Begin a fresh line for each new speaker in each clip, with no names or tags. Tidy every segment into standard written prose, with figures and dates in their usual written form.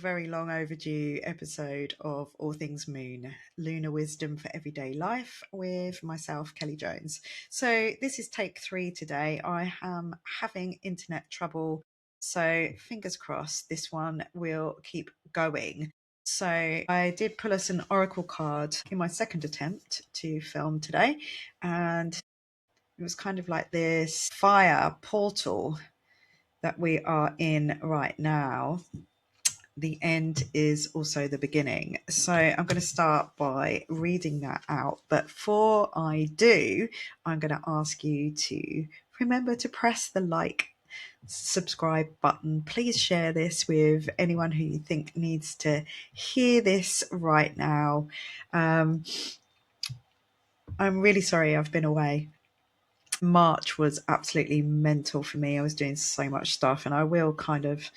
very long overdue episode of All Things Moon, Lunar Wisdom for Everyday Life with myself, Kelly Jones. So this is take 3 today. I am having internet trouble, so fingers crossed this one will keep going. So I did pull us an oracle card in my second attempt to film today, and it was kind of like this fire portal that we are in right now. The end is also the beginning. So I'm going to start by reading that out. But before I do, I'm going to ask you to remember to press the subscribe button. Please share this with anyone who you think needs to hear this right now. I'm really sorry I've been away. March was absolutely mental for me. I was doing so much stuff, and I will kind of,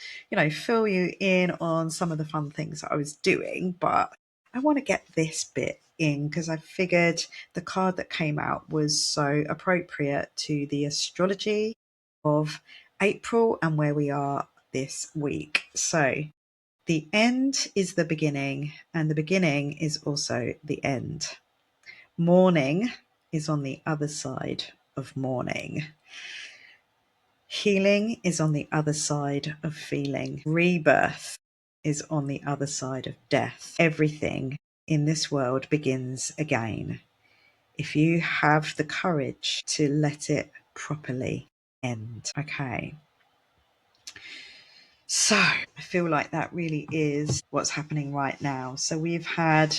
fill you in on some of the fun things that I was doing, but I want to get this bit in because I figured the card that came out was so appropriate to the astrology of April and where we are this week. So the end is the beginning, and the beginning is also the end. Morning is on the other side of mourning. Healing is on the other side of feeling. Rebirth is on the other side of death. Everything in this world begins again if you have the courage to let it properly end. Okay. So I feel like that really is what's happening right now. So we've had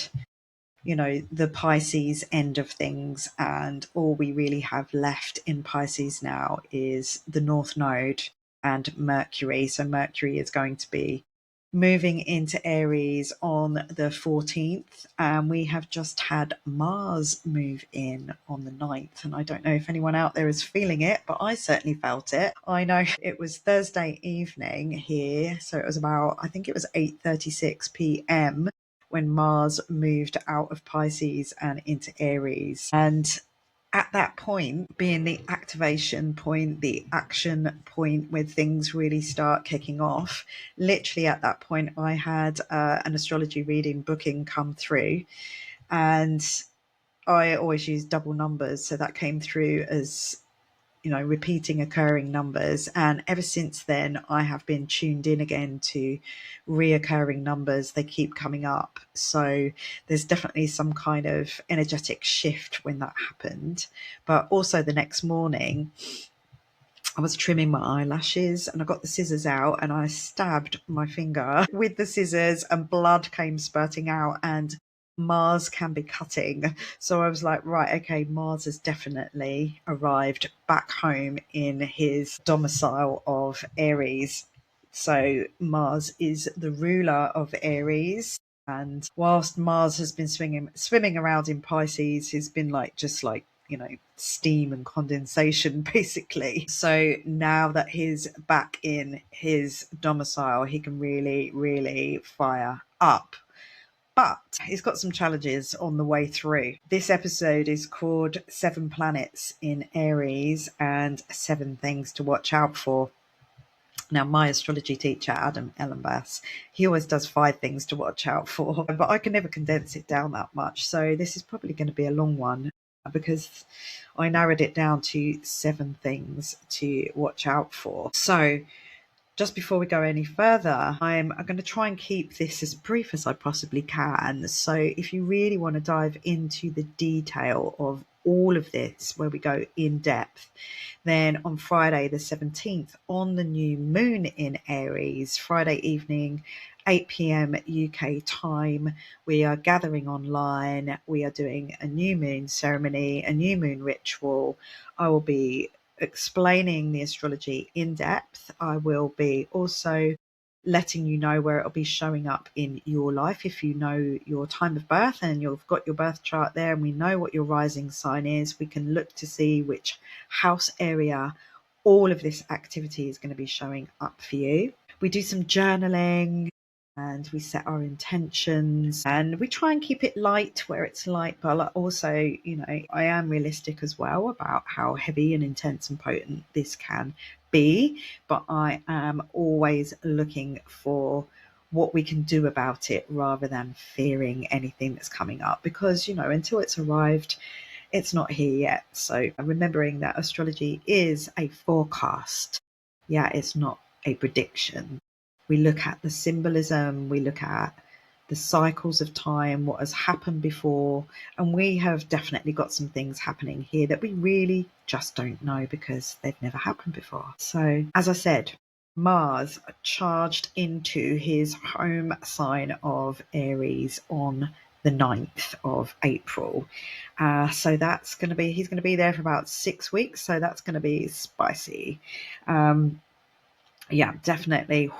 the Pisces end of things, and all we really have left in Pisces now is the North Node and Mercury. So Mercury is going to be moving into Aries on the 14th, and we have just had Mars move in on the 9th. And I don't know if anyone out there is feeling it, but I certainly felt it. I know it was Thursday evening here, so it was I think it was 8:36 p.m. when Mars moved out of Pisces and into Aries. And at that point, being the activation point, the action point where things really start kicking off, literally at that point, I had an astrology reading booking come through, and I always use double numbers. So that came through as repeating occurring numbers, and ever since then I have been tuned in again to reoccurring numbers. They keep coming up, so there's definitely some kind of energetic shift when that happened. But also the next morning I was trimming my eyelashes, and I got the scissors out and I stabbed my finger with the scissors, and blood came spurting out, and Mars can be cutting. So I was like, right, okay, Mars has definitely arrived back home in his domicile of Aries. So Mars is the ruler of Aries. And whilst Mars has been swimming around in Pisces, he's been just steam and condensation basically. So now that he's back in his domicile, he can really, really fire up. But he's got some challenges on the way through. This episode is called 7 Planets in Aries and 7 Things to Watch Out For. Now, my astrology teacher, Adam Ellenbass, he always does 5 things to watch out for, but I can never condense it down that much. So this is probably going to be a long one because I narrowed it down to 7 things to watch out for. So just before we go any further, I'm going to try and keep this as brief as I possibly can. So if you really want to dive into the detail of all of this, where we go in depth, then on Friday the 17th, on the new moon in Aries, Friday evening, 8 p.m. UK time, we are gathering online. We are doing a new moon ceremony, a new moon ritual. I will be explaining the astrology in depth. I will be also letting you know where it'll be showing up in your life. If you know your time of birth and you've got your birth chart there and we know what your rising sign is, we can look to see which house area all of this activity is going to be showing up for you. We do some journaling and we set our intentions, and we try and keep it light where it's light, but also, I am realistic as well about how heavy and intense and potent this can be, but I am always looking for what we can do about it rather than fearing anything that's coming up, because until it's arrived, it's not here yet. So remembering that astrology is a forecast. Yeah, it's not a prediction. We look at the symbolism, we look at the cycles of time, what has happened before, and we have definitely got some things happening here that we really just don't know because they've never happened before. So, as I said, Mars charged into his home sign of Aries on the 9th of April. So that's going to be, he's going to be there for about 6 weeks. So that's going to be spicy. Yeah, definitely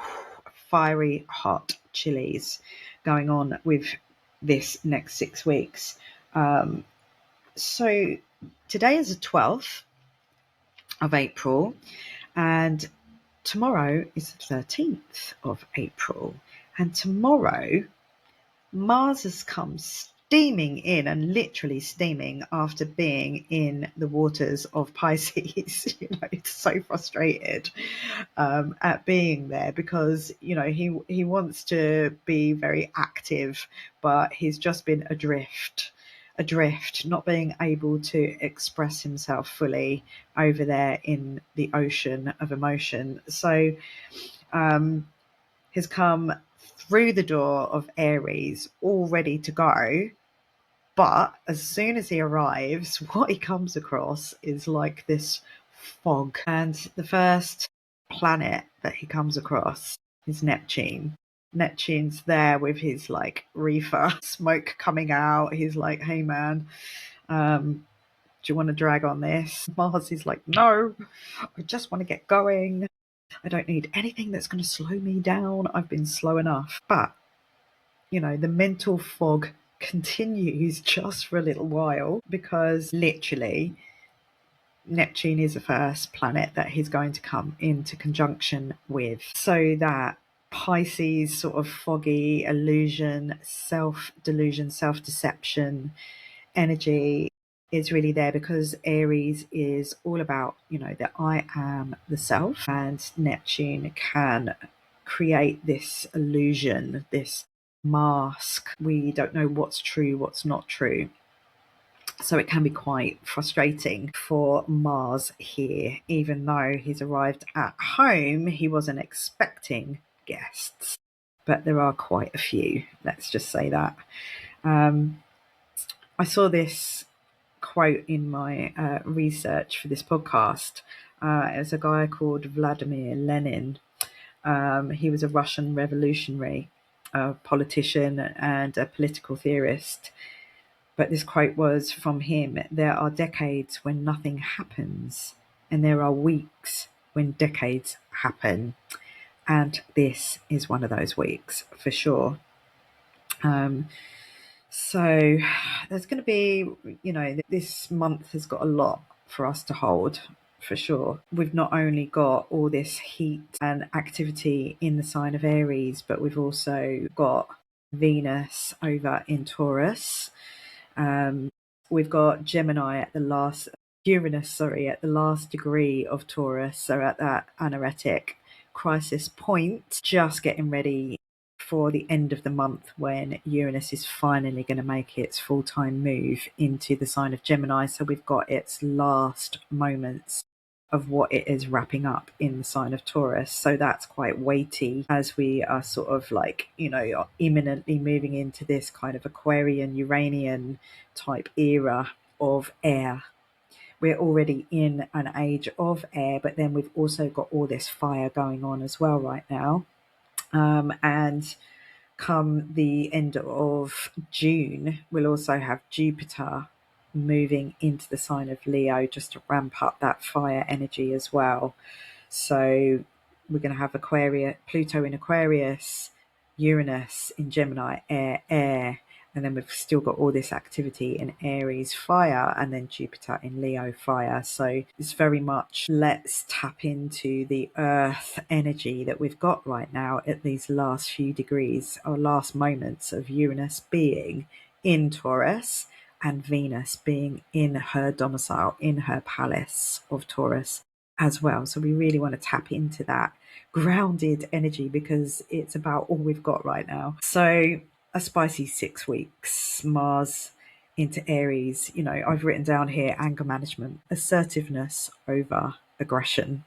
fiery hot chilies going on with this next 6 weeks. So today is the 12th of April, and tomorrow is the 13th of April. And tomorrow, Mars has come steaming in, and literally steaming, after being in the waters of Pisces. It's so frustrated at being there, because he wants to be very active, but he's just been adrift, not being able to express himself fully over there in the ocean of emotion. So has come through the door of Aries all ready to go. But as soon as he arrives, what he comes across is like this fog. And the first planet that he comes across is Neptune. Neptune's there with his like reefer, smoke coming out. He's like, hey man, do you want to drag on this? Mars is like, no, I just want to get going. I don't need anything that's going to slow me down. I've been slow enough. But, the mental fog continues just for a little while, because literally Neptune is the first planet that he's going to come into conjunction with. So that Pisces sort of foggy illusion, self-delusion, self-deception energy is really there, because Aries is all about, that I am the self, and Neptune can create this illusion, this mask. We don't know what's true, what's not true. So it can be quite frustrating for Mars here. Even though he's arrived at home, he wasn't expecting guests, but there are quite a few, let's just say that. I saw this quote in my research for this podcast. It's a guy called Vladimir Lenin. He was a Russian revolutionary, politician and a political theorist. But this quote was from him: there are decades when nothing happens, and there are weeks when decades happen. And this is one of those weeks for sure. So there's going to be, this month has got a lot for us to hold, for sure. We've not only got all this heat and activity in the sign of Aries, but we've also got Venus over in Taurus. We've got Gemini at the last, Uranus, at the last degree of Taurus. So at that anoretic crisis point, just getting ready for the end of the month, when Uranus is finally going to make its full-time move into the sign of Gemini. So we've got its last moments of what it is wrapping up in the sign of Taurus. So that's quite weighty, as we are sort of like, imminently moving into this kind of Aquarian, Uranian type era of air. We're already in an age of air, but then we've also got all this fire going on as well right now. And come the end of June, we'll also have Jupiter moving into the sign of Leo, just to ramp up that fire energy as well. So we're going to have Pluto in Aquarius, Uranus in Gemini, air, and then we've still got all this activity in Aries, fire, and then Jupiter in Leo, fire. So it's very much, let's tap into the earth energy that we've got right now at these last few degrees, or last moments of Uranus being in Taurus and Venus being in her domicile, in her palace of Taurus. as well. So we really want to tap into that grounded energy because it's about all we've got right now. So a spicy 6 weeks, Mars into Aries. I've written down here anger management, assertiveness over aggression.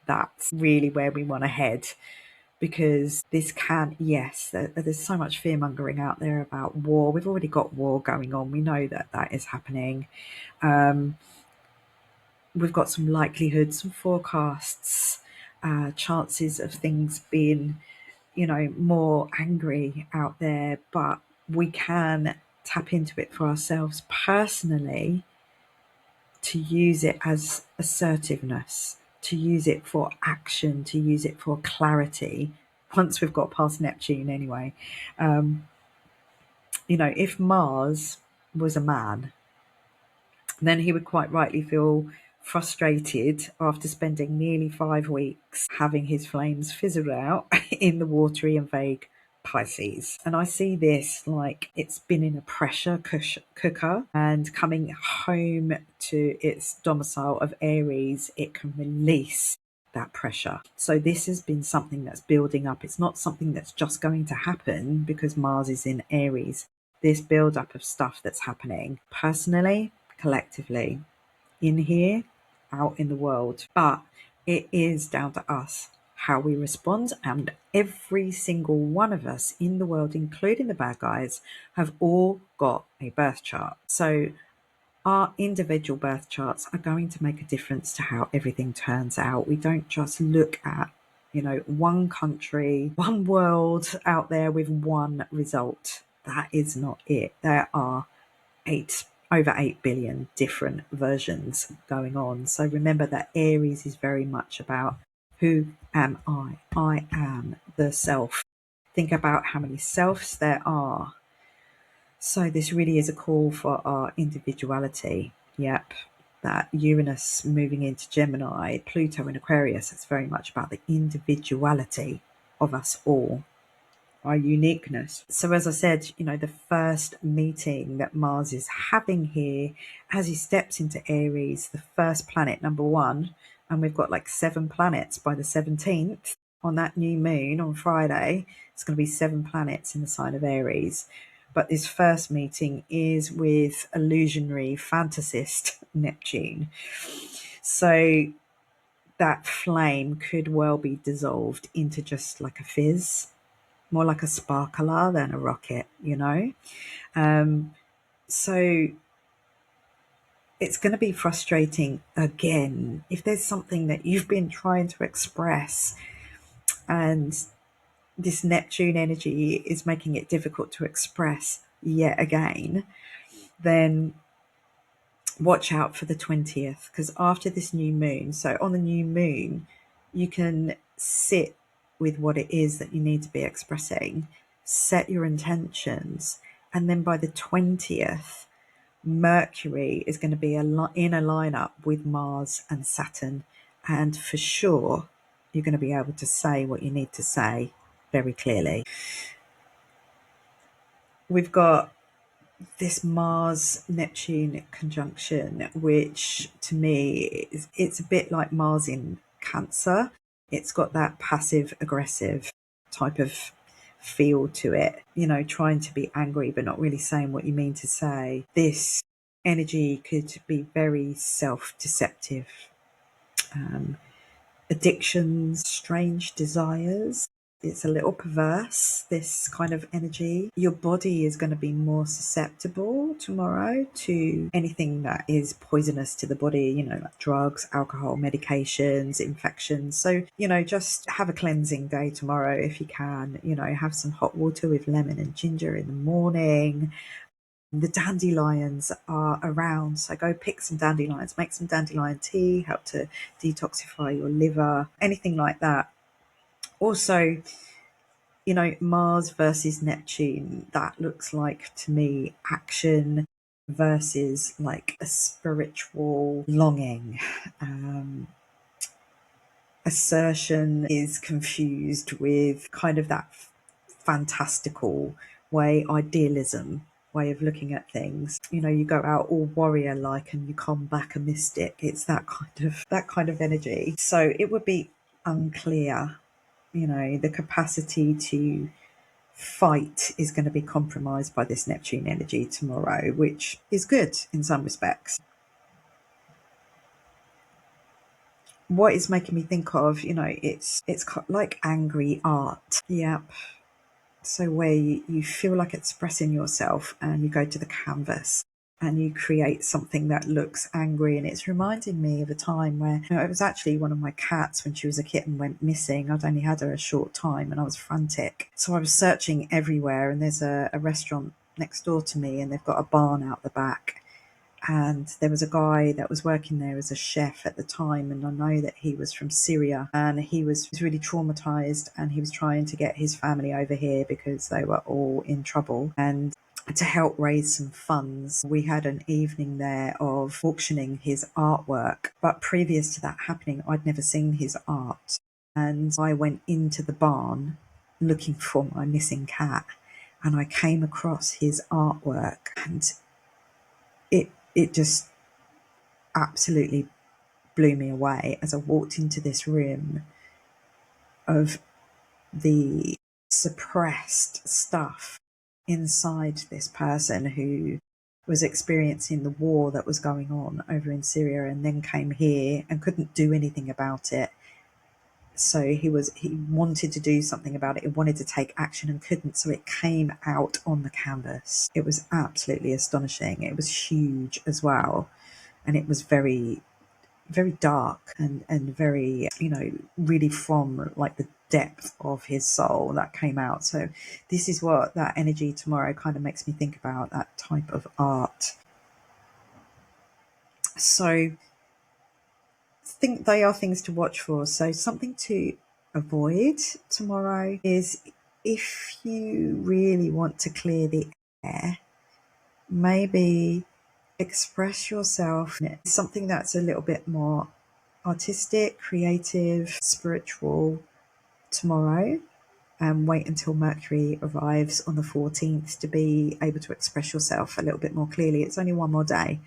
That's really where we want to head, because this can, yes, there's so much fear mongering out there about war. We've already got war going on. We know that that is happening. We've got some likelihood, some forecasts, chances of things being, more angry out there, but we can tap into it for ourselves personally to use it as assertiveness, to use it for action, to use it for clarity. Once we've got past Neptune, anyway. If Mars was a man, then he would quite rightly feel frustrated after spending nearly 5 weeks having his flames fizzled out in the watery and vague Pisces. And I see this like it's been in a pressure cooker, and coming home to its domicile of Aries, it can release that pressure. So this has been something that's building up. It's not something that's just going to happen because Mars is in Aries. This build up of stuff that's happening personally, collectively, in here, out in the world. But it is down to us how we respond, and every single one of us in the world, including the bad guys, have all got a birth chart. So our individual birth charts are going to make a difference to how everything turns out. We don't just look at one country, one world out there with one result. That is not it. There are over 8 billion different versions going on. So remember that Aries is very much about who am I? I am the self. Think about how many selves there are. So this really is a call for our individuality. Yep. That Uranus moving into Gemini, Pluto in Aquarius, it's very much about the individuality of us all, our uniqueness. So as I said, the first meeting that Mars is having here as he steps into Aries, the first planet, number one, and we've got like 7 planets by the 17th on that new moon on Friday. It's going to be 7 planets in the sign of Aries. But this first meeting is with illusionary fantasist Neptune. So that flame could well be dissolved into just like a fizz, more like a sparkler than a rocket, So it's going to be frustrating again if there's something that you've been trying to express and this Neptune energy is making it difficult to express yet again, then watch out for the 20th, because after this new moon, so on the new moon, you can sit with what it is that you need to be expressing, set your intentions, and then by the 20th, Mercury is going to be in a lineup with Mars and Saturn, and for sure, you're going to be able to say what you need to say very clearly. We've got this Mars Neptune conjunction, which to me it's a bit like Mars in Cancer. It's got that passive aggressive type of feel to it, trying to be angry but not really saying what you mean to say. This energy could be very self-deceptive. Addictions, strange desires. It's a little perverse, this kind of energy. Your body is going to be more susceptible tomorrow to anything that is poisonous to the body, like drugs, alcohol, medications, infections. So, just have a cleansing day tomorrow if you can. Have some hot water with lemon and ginger in the morning. The dandelions are around, so go pick some dandelions, make some dandelion tea, help to detoxify your liver, anything like that. Also, Mars versus Neptune, that looks like to me action versus like a spiritual longing. Assertion is confused with kind of that fantastical way, idealism. way of looking at things. You know, you go out all warrior like and you come back a mystic. It's that kind of energy. So it would be unclear, you know, the capacity to fight is going to be compromised by this Neptune energy tomorrow, which is good in some respects. What it's making me think of, you know, it's like angry art. Yep. So where you feel like expressing yourself and you go to the canvas and you create something that looks angry. And it's reminding me of a time where, you know, it was actually one of my cats when she was a kitten went missing. I'd only had her a short time and I was frantic. So I was searching everywhere, and there's a restaurant next door to me and they've got a barn out the back. And there was a guy that was working there as a chef at the time, and I know that he was from Syria, and he was really traumatized, and he was trying to get his family over here because they were all in trouble. And to help raise some funds, we had an evening there of auctioning his artwork. But previous to that happening, I'd never seen his art, and I went into the barn looking for my missing cat, and I came across his artwork, and it just absolutely blew me away as I walked into this room of the suppressed stuff inside this person who was experiencing the war that was going on over in Syria and then came here and couldn't do anything about it. So he wanted to do something about it. He wanted to take action and couldn't. So it came out on the canvas. It was absolutely astonishing. It was huge as well. And it was very, very dark and very, you know, really from like the depth of his soul that came out. So this is what that energy tomorrow kind of makes me think about, that type of art. So think they are things to watch for. So something to avoid tomorrow is, if you really want to clear the air, maybe express yourself. Something that's a little bit more artistic, creative, spiritual tomorrow, and wait until Mercury arrives on the 14th to be able to express yourself a little bit more clearly. It's only one more day.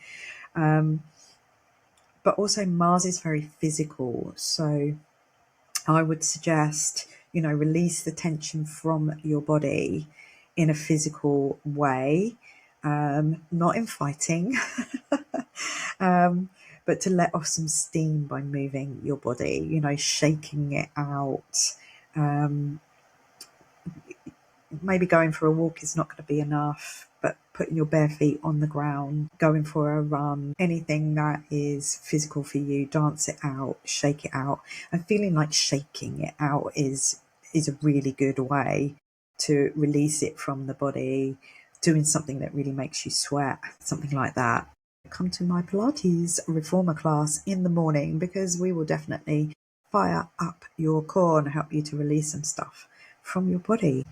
But also Mars is very physical. So I would suggest, you know, release the tension from your body in a physical way, not in fighting, but to let off some steam by moving your body, you know, shaking it out. Maybe going for a walk is not going to be enough, but putting your bare feet on the ground, going for a run, anything that is physical for you, dance it out, shake it out. And feeling like shaking it out is a really good way to release it from the body. Doing something that really makes you sweat, something like that. Come to my Pilates reformer class in the morning, because we will definitely fire up your core and help you to release some stuff from your body.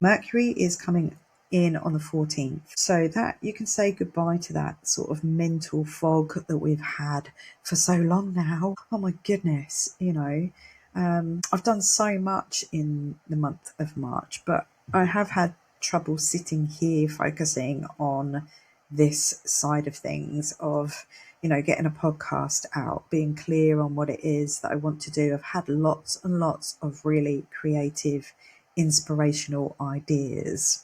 Mercury is coming in on the 14th. So that you can say goodbye to that sort of mental fog that we've had for so long now. Oh my goodness, you know, I've done so much in the month of March, but I have had trouble sitting here focusing on this side of things, of, you know, getting a podcast out, being clear on what it is that I want to do. I've had lots and lots of really creative, inspirational ideas.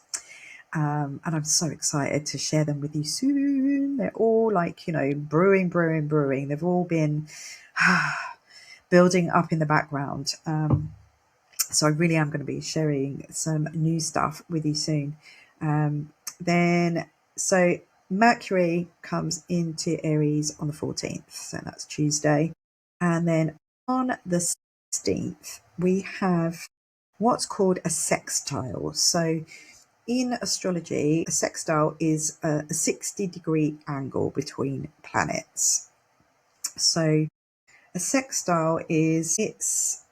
And I'm so excited to share them with you soon. They're all like, you know, brewing. They've all been building up in the background. So I really am going to be sharing some new stuff with you soon. So Mercury comes into Aries on the 14th. So that's Tuesday. And then on the 16th, we have what's called a sextile. So in astrology, a sextile is a 60-degree angle between planets. So a sextile it's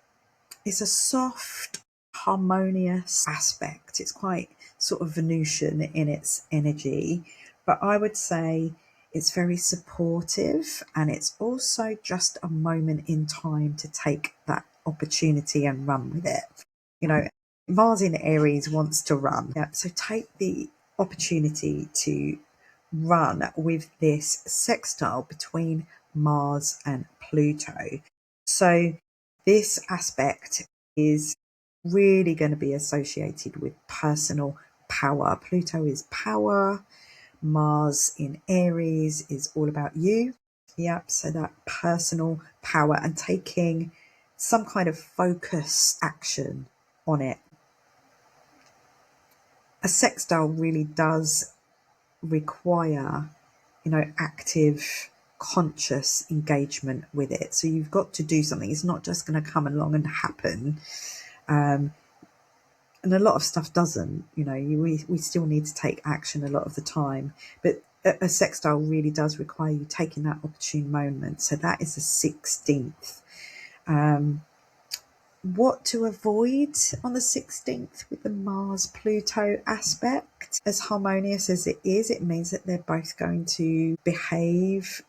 a soft, harmonious aspect. It's quite sort of Venusian in its energy, but I would say it's very supportive, and it's also just a moment in time to take that opportunity and run with it. You know, Mars in Aries wants to run. Yeah, so take the opportunity to run with this sextile between Mars and Pluto. So this aspect is really going to be associated with personal power. Pluto is power. Mars in Aries is all about you. Yep, so that personal power and taking some kind of focus action on it. A sextile really does require, active, conscious engagement with it. So you've got to do something. It's not just going to come along and happen. And a lot of stuff doesn't, we still need to take action a lot of the time. But a sextile really does require you taking that opportune moment. So that is the 16th. What to avoid on the 16th with the Mars Pluto aspect? As harmonious as it is, it means that they're both going to behave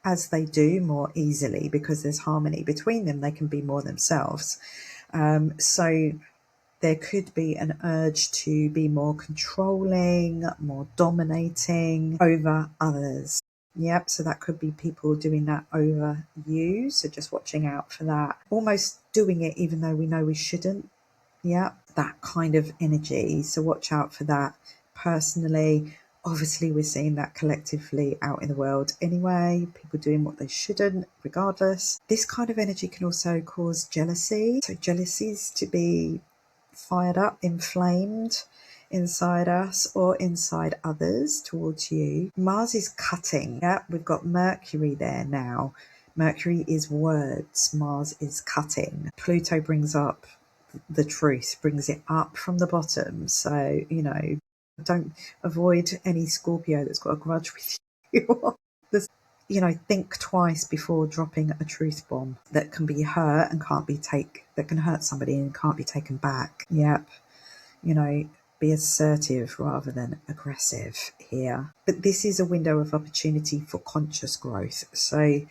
as they do more easily because there's harmony between them. They can be more themselves. So there could be an urge to be more controlling, more dominating over others. Yep, so that could be people doing that over you. So just watching out for that. Almost doing it even though we know we shouldn't. Yep, that kind of energy. So watch out for that. Personally, obviously we're seeing that collectively out in the world anyway. People doing what they shouldn't, regardless. This kind of energy can also cause jealousy. So jealousies to be fired up, inflamed inside us or inside others towards you. Mars is cutting. Yeah, we've got Mercury there now. Mercury is words. Mars is cutting. Pluto brings up the truth, brings it up from the bottom. So, don't avoid any Scorpio that's got a grudge with you. Think twice before dropping a truth bomb that can be hurt and that can hurt somebody and can't be taken back. Yep. Be assertive rather than aggressive here. But this is a window of opportunity for conscious growth. So,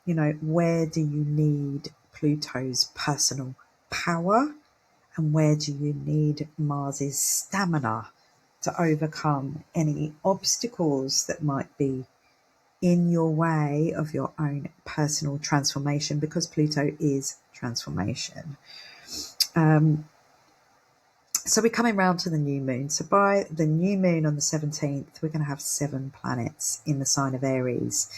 where do you need Pluto's personal power? And where do you need Mars's stamina to overcome any obstacles that might be in your way of your own personal transformation, because Pluto is transformation. So we're coming round to the new moon. So by the new moon on the 17th, we're going to have 7 planets in the sign of Aries,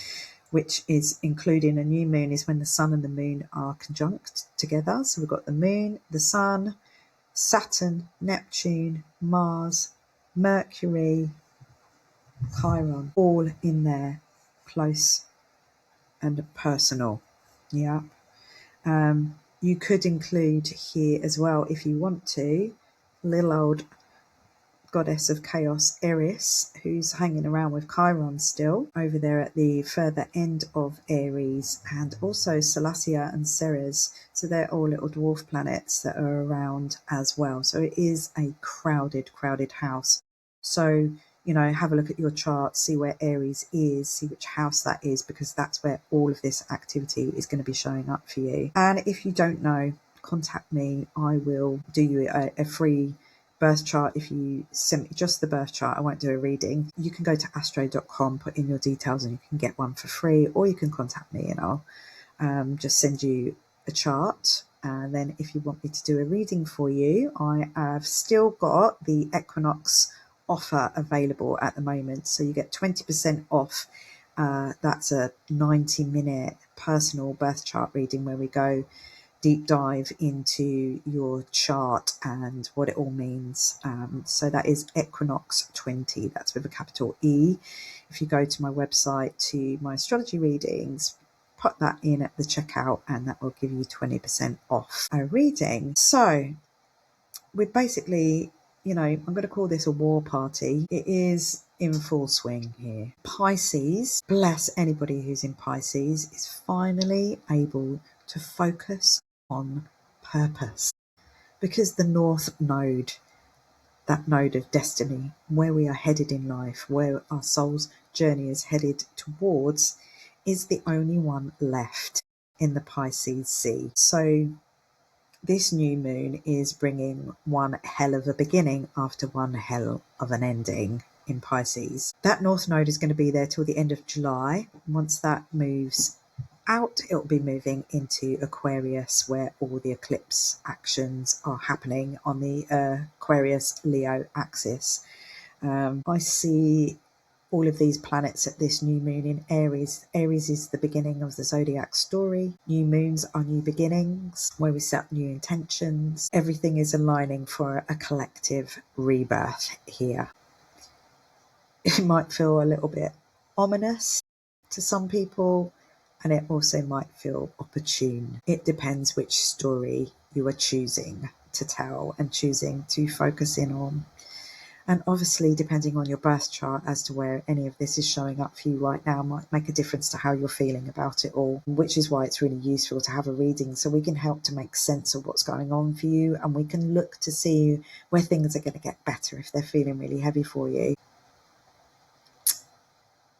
which is including a new moon is when the sun and the moon are conjunct together. So we've got the moon, the sun, Saturn, Neptune, Mars, Mercury, Chiron, all in there, close and personal. Yeah. You could include here as well, if you want to, little old goddess of chaos Aries, who's hanging around with Chiron still over there at the further end of Aries, and also Salacia and Ceres. So they're all little dwarf planets that are around as well. So it is a crowded house. So, have a look at your chart, see where Aries is, see which house that is, because that's where all of this activity is going to be showing up for you. And if you don't know, contact me. I will do you a free birth chart. If you send me just the birth chart, I won't do a reading. You can go to astro.com, put in your details, and you can get one for free, or you can contact me and I'll just send you a chart. And then if you want me to do a reading for you, I have still got the equinox offer available at the moment. So you get 20% off. That's a 90-minute personal birth chart reading where we go deep dive into your chart and what it all means. So that is Equinox 20. That's with a capital E. If you go to my website to my astrology readings, put that in at the checkout and that will give you 20% off a reading. So we're basically, I'm going to call this a war party. It is in full swing here. Pisces, bless anybody who's in Pisces, is finally able to focus on purpose, because the North Node, that node of destiny, where we are headed in life, where our soul's journey is headed towards, is the only one left in the Pisces sea. So this new moon is bringing one hell of a beginning after one hell of an ending in Pisces. That North Node is going to be there till the end of July. Once that moves out, it'll be moving into Aquarius, where all the eclipse actions are happening on the Aquarius Leo axis. I see all of these planets at this new moon in Aries. Aries is the beginning of the zodiac story. New moons are new beginnings where we set new intentions. Everything is aligning for a collective rebirth here. It might feel a little bit ominous to some people, and it also might feel opportune. It depends which story you are choosing to tell and choosing to focus in on. And obviously, depending on your birth chart as to where any of this is showing up for you right now might make a difference to how you're feeling about it all, which is why it's really useful to have a reading so we can help to make sense of what's going on for you, and we can look to see where things are going to get better if they're feeling really heavy for you.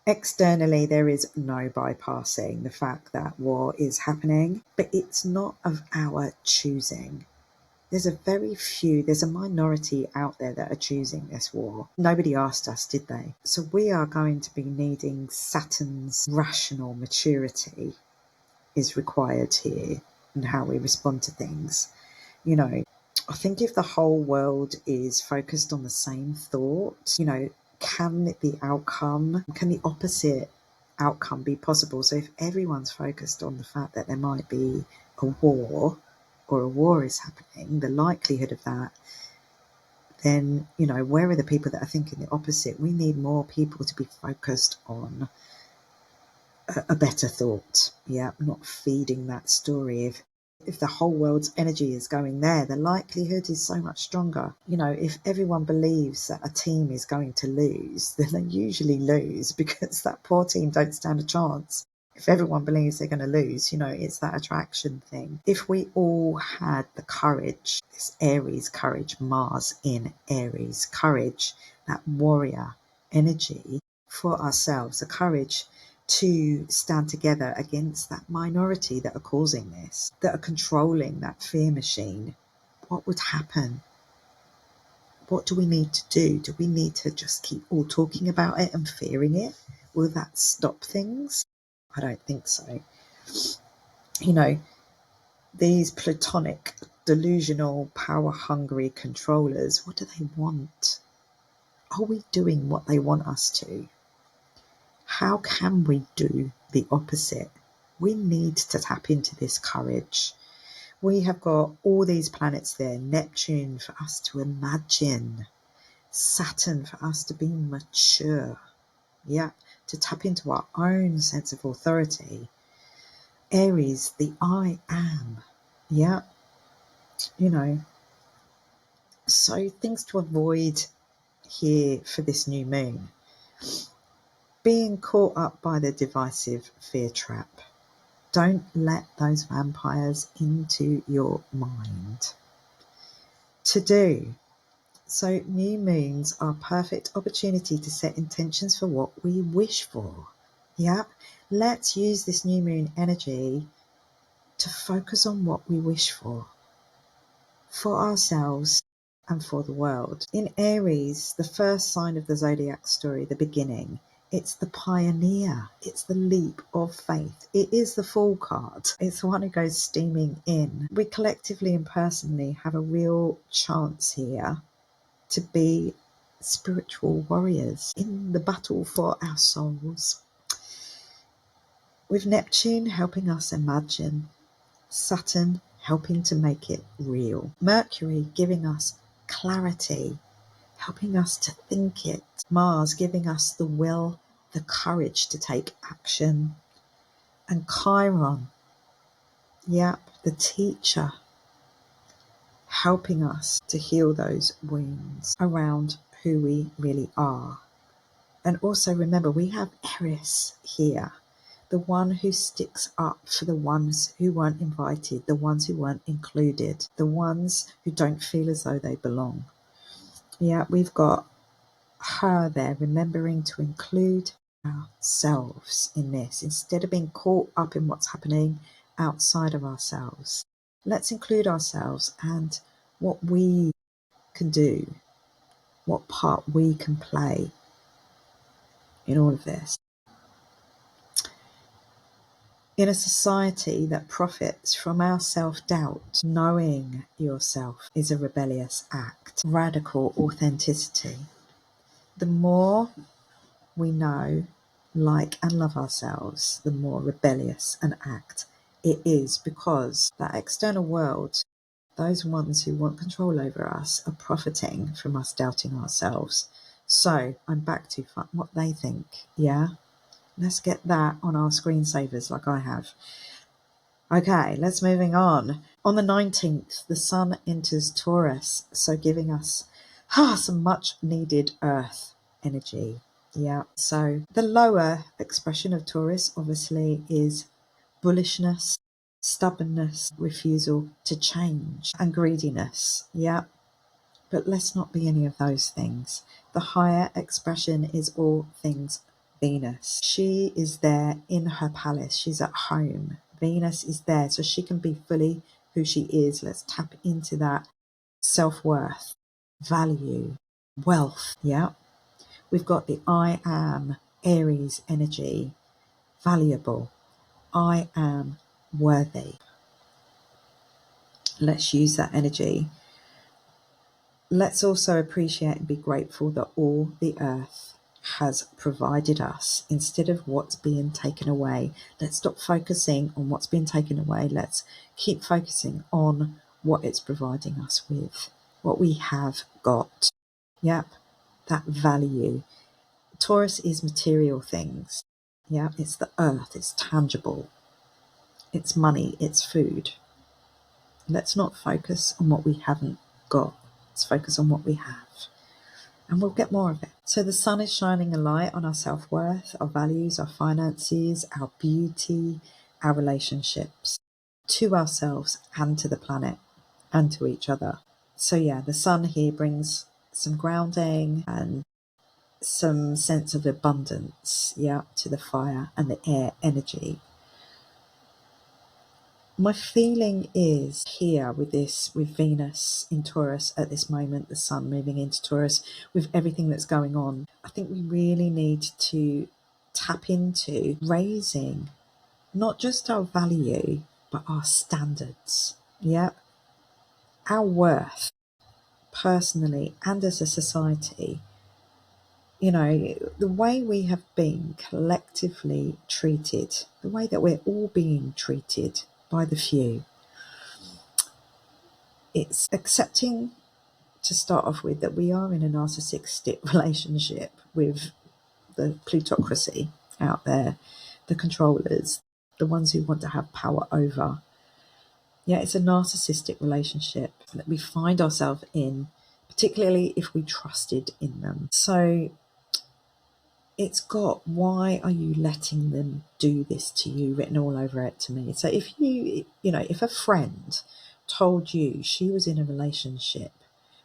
Externally, there is no bypassing the fact that war is happening, but it's not of our choosing. There's a minority out there that are choosing this war. Nobody asked us, did they? So we are going to be needing Saturn's rational maturity is required here in how we respond to things. You know, I think if the whole world is focused on the same thought, can the opposite outcome be possible? So if everyone's focused on the fact that there might be a war or a war is happening, the likelihood of that, then, where are the people that are thinking the opposite? We need more people to be focused on a better thought. Yeah, not feeding that story. If the whole world's energy is going there, the likelihood is so much stronger. If everyone believes that a team is going to lose, then they usually lose because that poor team don't stand a chance. If everyone believes they're going to lose, it's that attraction thing. If we all had the courage, this Aries courage, Mars in Aries courage, that warrior energy for ourselves, the courage to stand together against that minority that are causing this, that are controlling that fear machine, what would happen? What do we need to do? Do we need to just keep all talking about it and fearing it? Will that stop things? I don't think so. These platonic, delusional, power-hungry controllers, what do they want? Are we doing what they want us to? How can we do the opposite? We need to tap into this courage. We have got all these planets there. Neptune for us to imagine. Saturn for us to be mature. Yeah, to tap into our own sense of authority. Aries, the I am. Yeah, So things to avoid here for this new moon. Being caught up by the divisive fear trap. Don't let those vampires into your mind. To do. So new moons are a perfect opportunity to set intentions for what we wish for. Yep. Let's use this new moon energy to focus on what we wish for ourselves and for the world. In Aries, the first sign of the zodiac story, the beginning, it's the pioneer. It's the leap of faith. It is the Fool card. It's the one who goes steaming in. We collectively and personally have a real chance here to be spiritual warriors in the battle for our souls. With Neptune helping us imagine, Saturn helping to make it real, Mercury giving us clarity, helping us to think it, Mars giving us the will, the courage to take action, and Chiron, the teacher, helping us to heal those wounds around who we really are. And also remember, we have Aries here, the one who sticks up for the ones who weren't invited, the ones who weren't included, the ones who don't feel as though they belong. Yeah, we've got her there, remembering to include ourselves in this instead of being caught up in what's happening outside of ourselves. Let's include ourselves and what we can do, what part we can play in all of this. In a society that profits from our self-doubt, knowing yourself is a rebellious act. Radical authenticity. The more we know, like, and love ourselves, the more rebellious an act it is, because that external world, those ones who want control over us, are profiting from us doubting ourselves. So I'm back to what they think. Yeah, let's get that on our screensavers like I have. Okay, let's moving on. On the 19th, the sun enters Taurus, so giving us some much needed earth energy. Yeah, so the lower expression of Taurus obviously is bullishness, stubbornness, refusal to change, and greediness. Yeah, but let's not be any of those things. The higher expression is all things Venus. She is there in her palace. She's at home. Venus is there so she can be fully who she is. Let's tap into that self-worth, value, wealth. Yeah. We've got the I am Aries energy. Valuable. I am worthy. Let's use that energy. Let's also appreciate and be grateful that all the earth has provided us instead of what's being taken away. Let's stop focusing on what's being taken away. Let's keep focusing on what it's providing us with, what we have got. Yep, that value. Taurus is material things. Yeah, it's the earth, it's tangible. It's money, it's food. Let's not focus on what we haven't got. Let's focus on what we have, and we'll get more of it. So the sun is shining a light on our self-worth, our values, our finances, our beauty, our relationships, to ourselves and to the planet and to each other. So yeah, the sun here brings some grounding and some sense of abundance, yeah, to the fire and the air energy. My feeling is here with Venus in Taurus at this moment, the sun moving into Taurus, with everything that's going on. I think we really need to tap into raising not just our value, but our standards. Yeah. Our worth, personally and as a society. You know, the way we have been collectively treated, the way that we're all being treated by the few. It's accepting, to start off with, that we are in a narcissistic relationship with the plutocracy out there, the controllers, the ones who want to have power over. Yeah, it's a narcissistic relationship that we find ourselves in, particularly if we trusted in them. So it's got, why are you letting them do this to you, written all over it to me. So if if a friend told you she was in a relationship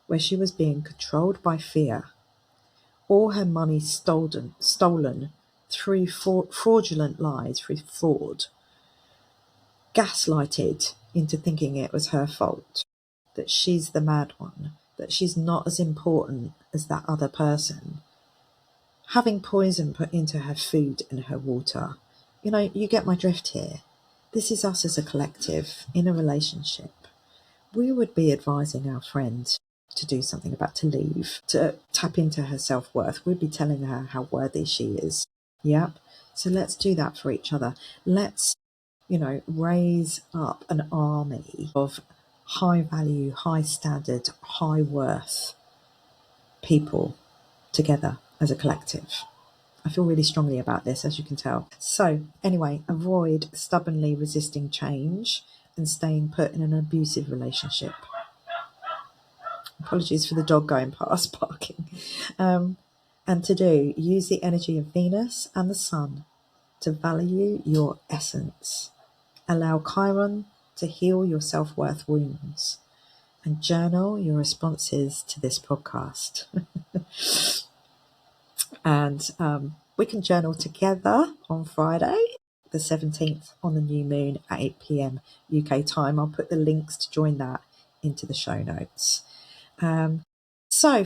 where she was being controlled by fear, all her money stolen through fraudulent lies, through fraud, gaslighted into thinking it was her fault, that she's the mad one, that she's not as important as that other person, having poison put into her food and her water. You get my drift here. This is us as a collective in a relationship. We would be advising our friend to do something about, to leave, to tap into her self-worth. We'd be telling her how worthy she is. Yep. So let's do that for each other. Let's, raise up an army of high value, high standard, high worth people together as a collective. I feel really strongly about this, as you can tell. So anyway, avoid stubbornly resisting change and staying put in an abusive relationship. Apologies for the dog going past barking. And use the energy of Venus and the sun to value your essence. Allow Chiron to heal your self-worth wounds, and journal your responses to this podcast. And we can journal together on Friday. the 17th on the new moon at 8 p.m. UK time. I'll put the links to join that into the show notes. So,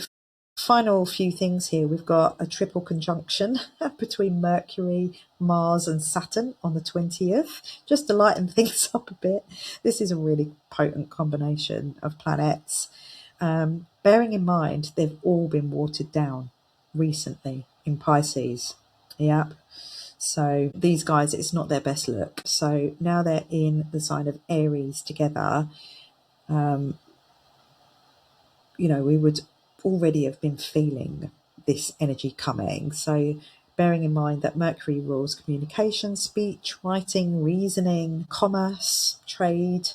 final few things here. We've got a triple conjunction between Mercury, Mars, and Saturn on the 20th, just to lighten things up a bit. This is a really potent combination of planets. Bearing in mind, they've all been watered down recently in Pisces. Yep. So these guys, it's not their best look. So now they're in the sign of Aries together. We would already have been feeling this energy coming. So bearing in mind that Mercury rules communication, speech, writing, reasoning, commerce, trade.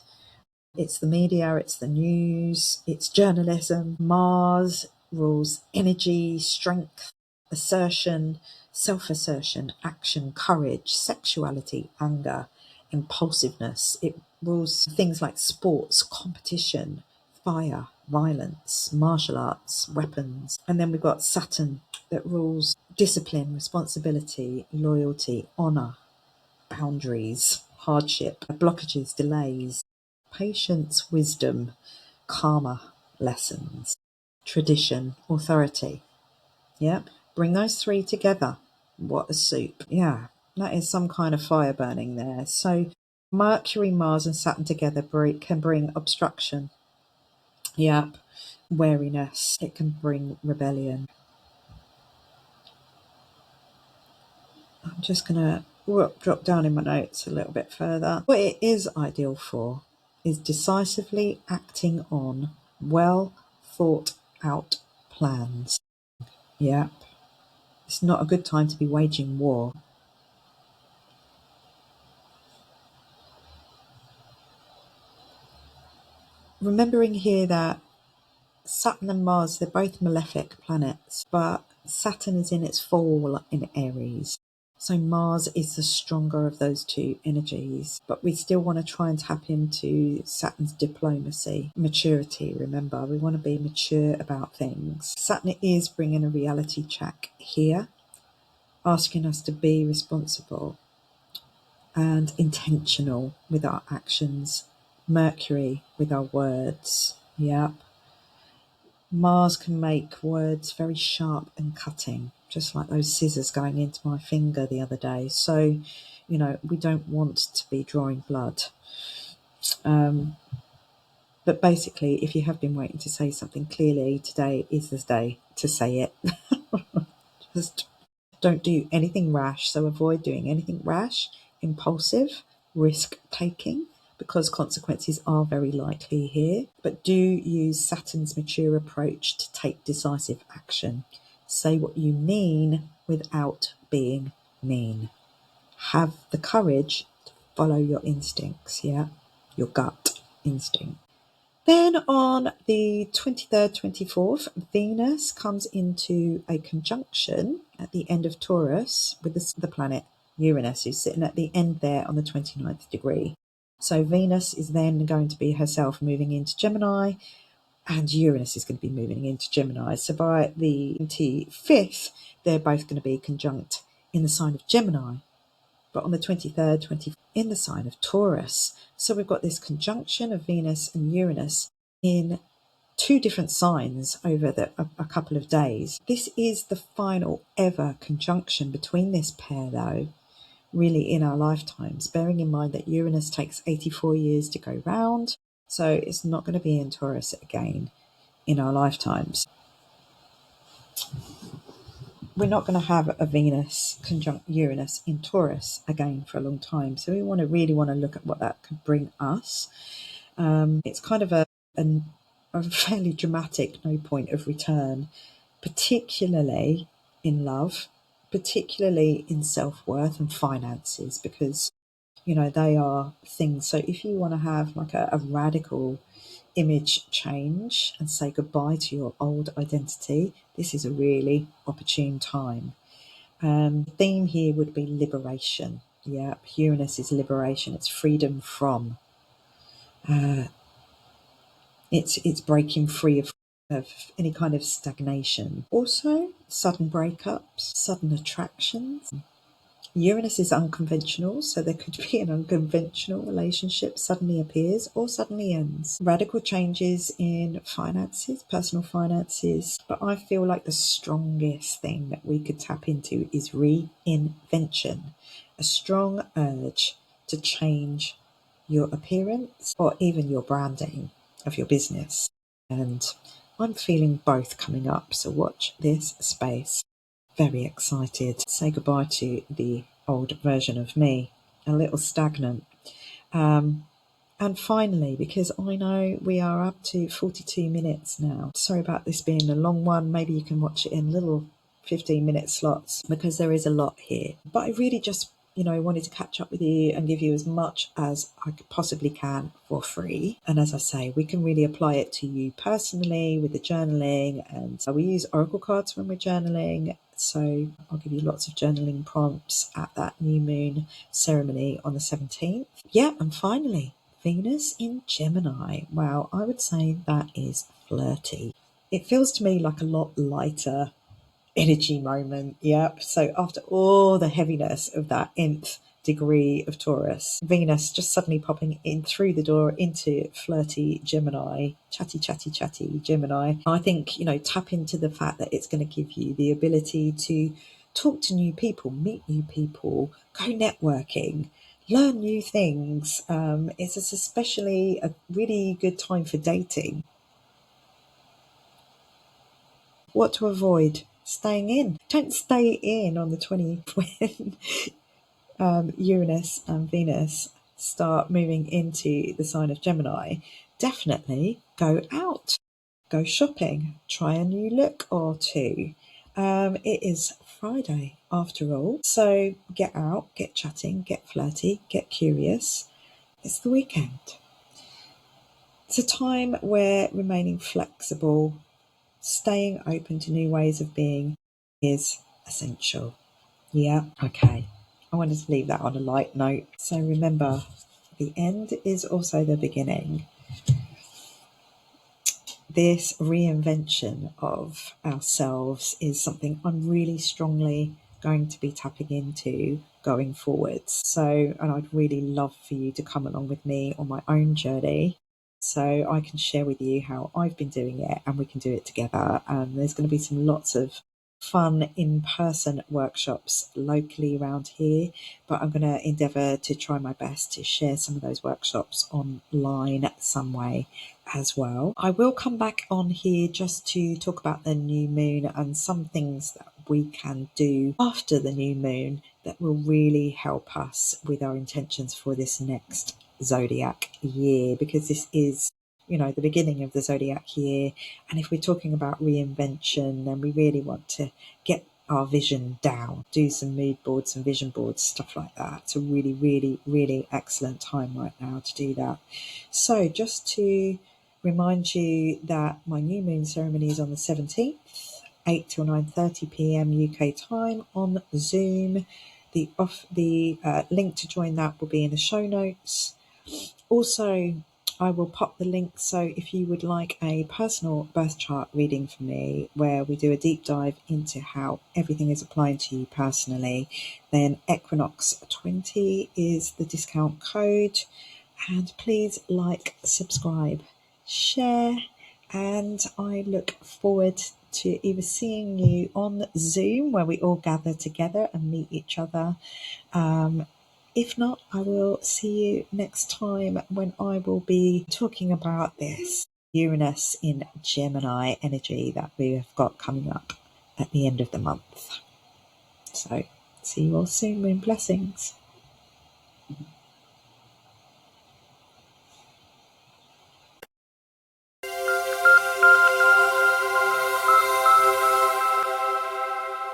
It's the media, it's the news, it's journalism. Mars rules energy, strength, assertion, self-assertion, action, courage, sexuality, anger, impulsiveness. It rules things like sports, competition, fire, violence, martial arts, weapons. And then we've got Saturn that rules discipline, responsibility, loyalty, honor, boundaries, hardship, blockages, delays, patience, wisdom, karma, lessons, tradition, authority. Yeah, bring those three together. What a soup. Yeah, that is some kind of fire burning there. So Mercury, Mars, and Saturn together can bring obstruction. Yep. Wariness. It can bring rebellion. I'm just going to drop down in my notes a little bit further. What it is ideal for is decisively acting on well thought out plans. Yep. It's not a good time to be waging war. Remembering here that Saturn and Mars, they're both malefic planets, but Saturn is in its fall in Aries. So Mars is the stronger of those two energies, but we still want to try and tap into Saturn's diplomacy, maturity. Remember, we want to be mature about things. Saturn is bringing a reality check here, asking us to be responsible and intentional with our actions. Mercury with our words. Yep. Mars can make words very sharp and cutting, just like those scissors going into my finger the other day. So, we don't want to be drawing blood. But basically, if you have been waiting to say something clearly, today is the day to say it. Just don't do anything rash. So avoid doing anything rash, impulsive, risk taking, because consequences are very likely here. But do use Saturn's mature approach to take decisive action. Say what you mean without being mean. Have the courage to follow your instincts, your gut instinct. Then on the 23rd, 24th, Venus comes into a conjunction at the end of Taurus with the planet Uranus, who's sitting at the end there on the 29th degree. So Venus is then going to be herself moving into Gemini, and Uranus is going to be moving into Gemini. So by the 25th, they're both going to be conjunct in the sign of Gemini. But on the 23rd, 24th, in the sign of Taurus. So we've got this conjunction of Venus and Uranus in two different signs over a couple of days. This is the final ever conjunction between this pair, though, really in our lifetimes, bearing in mind that Uranus takes 84 years to go round, so it's not going to be in Taurus again in our lifetimes. We're not going to have a Venus conjunct Uranus in Taurus again for a long time, so we really want to look at what that could bring us. It's kind of a fairly dramatic no point of return, particularly in love, particularly in self-worth and finances, because they are things. So if you want to have like a radical image change and say goodbye to your old identity, this is a really opportune time. The theme here would be liberation. Uranus is liberation. It's freedom from. It's breaking free of any kind of stagnation. Also, sudden breakups, sudden attractions, Uranus is unconventional, so there could be an unconventional relationship suddenly appears or suddenly ends. Radical changes in finances, personal finances, but I feel like the strongest thing that we could tap into is reinvention, a strong urge to change your appearance or even your branding of your business. And I'm feeling both coming up, so watch this space. Very excited to say goodbye to the old version of me, a little stagnant. And finally, because I know we are up to 42 minutes now, sorry about this being a long one, maybe you can watch it in little 15-minute slots because there is a lot here. But I really just wanted to catch up with you and give you as much as I possibly can for free. And as I say, we can really apply it to you personally with the journaling. And so we use oracle cards when we're journaling. So I'll give you lots of journaling prompts at that new moon ceremony on the 17th. Yeah, and finally, Venus in Gemini. Wow, I would say that is flirty. It feels to me like a lot lighter energy moment. Yep. So after all the heaviness of that nth degree of Taurus, Venus just suddenly popping in through the door into flirty Gemini, chatty Gemini. I think, tap into the fact that it's going to give you the ability to talk to new people, meet new people, go networking, learn new things. It's especially a really good time for dating. What to avoid? Staying in. Don't stay in on the 20th when Uranus and Venus start moving into the sign of Gemini. Definitely go out, go shopping, try a new look or two. It is Friday after all, so get out, get chatting, get flirty, get curious. It's the weekend. It's a time where remaining flexible, staying open to new ways of being is essential. Yeah, okay. I wanted to leave that on a light note. So remember, the end is also the beginning. This reinvention of ourselves is something I'm really strongly going to be tapping into going forwards. So, and I'd really love for you to come along with me on my own journey so I can share with you how I've been doing it and we can do it together. And there's going to be some lots of fun in-person workshops locally around here, but I'm going to endeavour to try my best to share some of those workshops online some way as well. I will come back on here just to talk about the new moon and some things that we can do after the new moon that will really help us with our intentions for this next zodiac year, because this is the beginning of the zodiac year, and if we're talking about reinvention, then we really want to get our vision down, do some mood boards and vision boards, stuff like that. It's a really, really, really excellent time right now to do that. So just to remind you that my new moon ceremony is on the 17th, 8 till 9:30 p.m. UK time on Zoom. The link to join that will be in the show notes. Also, I will pop the link, so if you would like a personal birth chart reading from me where we do a deep dive into how everything is applying to you personally, then Equinox 20 is the discount code. And please like, subscribe, share, and I look forward to either seeing you on Zoom where we all gather together and meet each other. If not, I will see you next time when I will be talking about this Uranus in Gemini energy that we have got coming up at the end of the month. So, see you all soon. Moon blessings.